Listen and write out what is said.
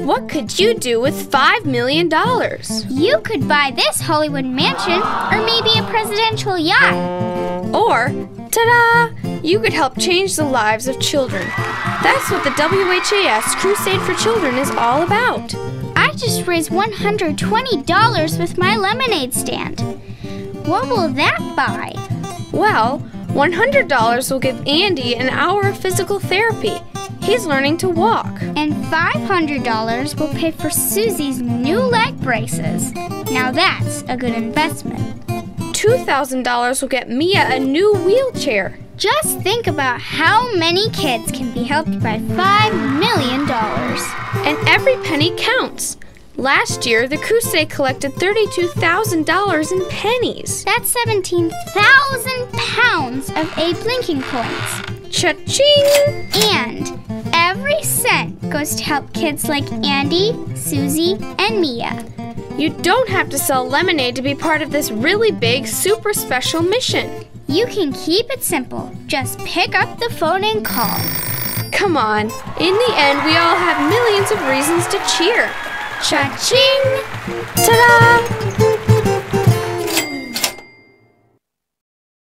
What could you do with $5 million? You could buy this Hollywood mansion or maybe a presidential yacht. Or, ta-da! You could help change the lives of children. That's what the WHAS Crusade for Children is all about. I just raised $120 with my lemonade stand. What will that buy? Well, $100 will give Andy an hour of physical therapy. He's learning to walk. And $500 will pay for Susie's new leg braces. Now that's a good investment. $2,000 will get Mia a new wheelchair. Just think about how many kids can be helped by $5 million. And every penny counts. Last year, the Crusade collected $32,000 in pennies. That's 17,000 pounds of Abe Lincoln coins. Cha-ching! And every cent goes to help kids like Andy, Susie, and Mia. You don't have to sell lemonade to be part of this really big, super special mission. You can keep it simple. Just pick up the phone and call. Come on. In the end, we all have millions of reasons to cheer. Cha-ching! Ta-da!